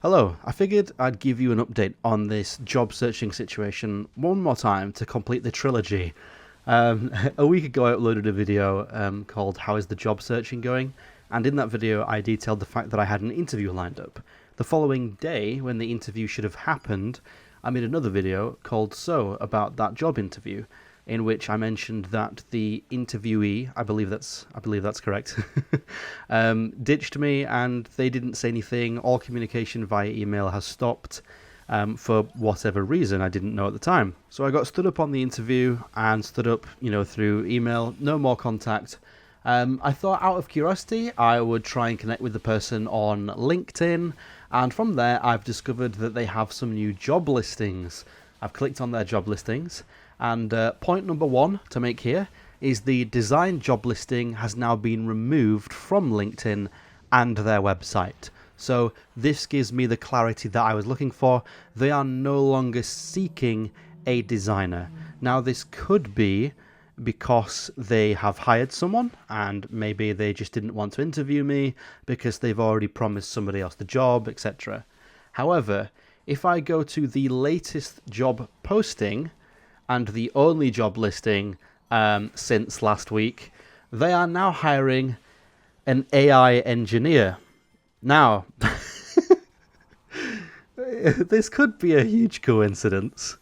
Hello, I figured I'd give you an update on this job searching situation one more time to complete the trilogy. A week ago I uploaded a video called How is the Job Searching Going? And in that video I detailed the fact that I had an interview lined up. The following day, when the interview should have happened, I made another video called So about that job interview, in which I mentioned that the interviewee, I believe that's correct, ditched me and they didn't say anything. All communication via email has stopped for whatever reason I didn't know at the time. So I got stood up on the interview and stood up, through email, no more contact. I thought out of curiosity I would try and connect with the person on LinkedIn, and from there I've discovered that they have some new job listings. I've clicked on their job listings, and point number one to make here is the design job listing has now been removed from LinkedIn and their website. So this gives me the clarity that I was looking for. They are no longer seeking a designer. Now this could be because they have hired someone and maybe they just didn't want to interview me because they've already promised somebody else the job, etc. However, if I go to the latest job posting and the only job listing since last week, they are now hiring an AI engineer. Now, this could be a huge coincidence.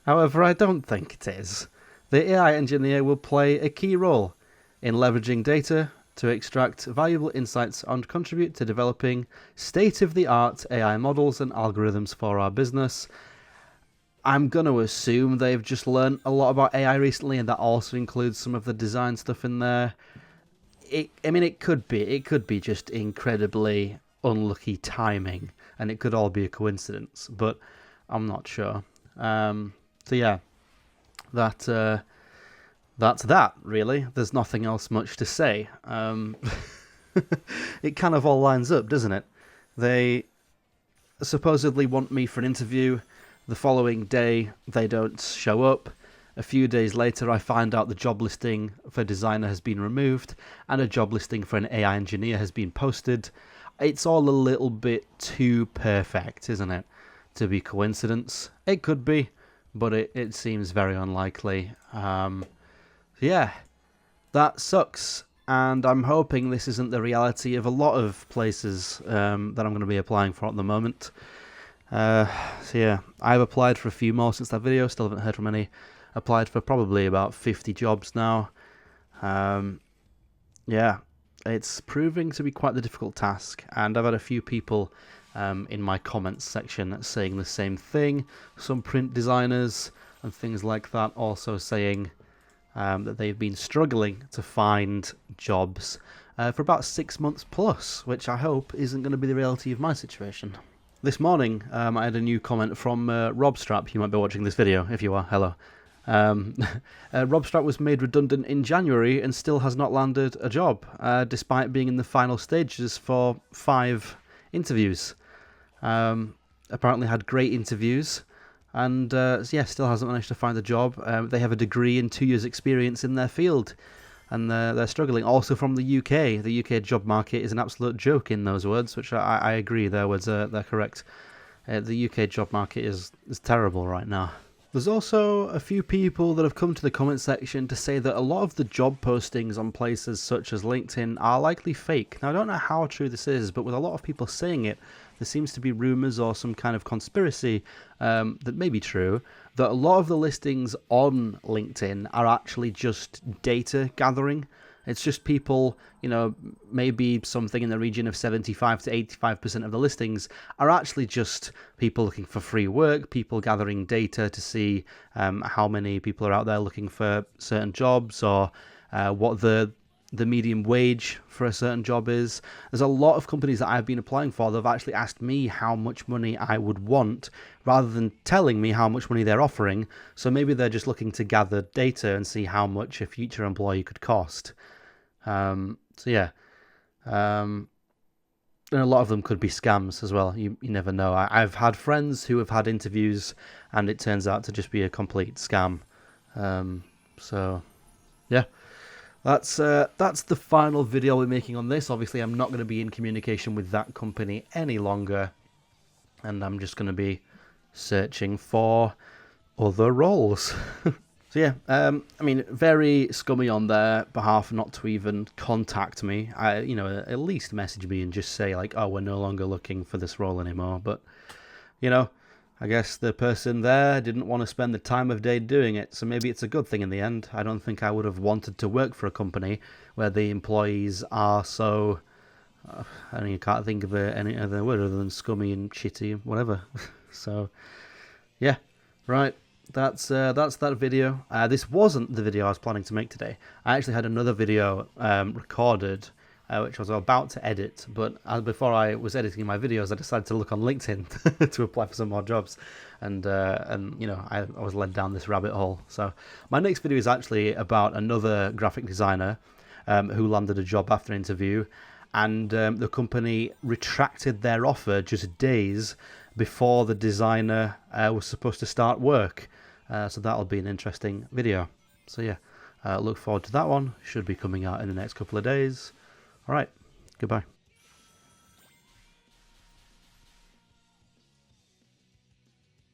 However, I don't think it is. The AI engineer will play a key role in leveraging data to extract valuable insights and contribute to developing state-of-the-art AI models and algorithms for our business. I'm going to assume they've just learned a lot about AI recently, and that also includes some of the design stuff in there. It could be just incredibly unlucky timing, and it could all be a coincidence, but I'm not sure. So yeah, that's that, really. There's nothing else much to say. It kind of all lines up, doesn't it? They supposedly want me for an interview. The following day, they don't show up. A few days later, I find out the job listing for designer has been removed and a job listing for an AI engineer has been posted. It's all a little bit too perfect, isn't it, to be coincidence? It could be, but it seems very unlikely. Yeah, that sucks. And I'm hoping this isn't the reality of a lot of places that I'm going to be applying for at the moment. So yeah, I've applied for a few more since that video, still haven't heard from any. Applied for probably about 50 jobs now. Yeah, it's proving to be quite the difficult task, and I've had a few people in my comments section saying the same thing. Some print designers and things like that also saying that they've been struggling to find jobs for about 6 months plus, which I hope isn't going to be the reality of my situation. This morning, I had a new comment from Rob Strap. You might be watching this video. If you are, hello. Rob Strap was made redundant in January and still has not landed a job, despite being in the final stages for 5 interviews. Apparently had great interviews, and still hasn't managed to find a job. They have a degree and 2 years' experience in their field, and they're struggling. Also from the UK. The UK job market is an absolute joke, in those words, which I agree. Their words they're correct. The UK job market is terrible right now. There's also a few people that have come to the comment section to say that a lot of the job postings on places such as LinkedIn are likely fake. Now, I don't know how true this is, but with a lot of people saying it, there seems to be rumours or some kind of conspiracy that may be true, that a lot of the listings on LinkedIn are actually just data gathering. It's just people, maybe something in the region of 75 to 85% of the listings are actually just people looking for free work, people gathering data to see how many people are out there looking for certain jobs, or what the median wage for a certain job is. There's a lot of companies that I've been applying for that have actually asked me how much money I would want rather than telling me how much money they're offering. So maybe they're just looking to gather data and see how much a future employee could cost. And a lot of them could be scams as well. You never know. I've had friends who have had interviews and it turns out to just be a complete scam. So yeah. That's the final video we're making on this. Obviously, I'm not going to be in communication with that company any longer. and I'm just going to be searching for other roles. So yeah, I mean, very scummy on their behalf not to even contact me. At least message me and just say like, oh, we're no longer looking for this role anymore. But, I guess the person there didn't want to spend the time of day doing it, so maybe it's a good thing in the end. I don't think I would have wanted to work for a company where the employees are so... I can't think of any other word other than scummy and shitty, whatever. So, yeah, right. That's that video. This wasn't the video I was planning to make today. I actually had another video recorded, which I was about to edit. But before I was editing my videos, I decided to look on LinkedIn to apply for some more jobs, and I was led down this rabbit hole. So my next video is actually about another graphic designer who landed a job after an interview, and the company retracted their offer just days before the designer was supposed to start work. So that'll be an interesting video. So yeah, look forward to that one. Should be coming out in the next couple of days. All right, goodbye.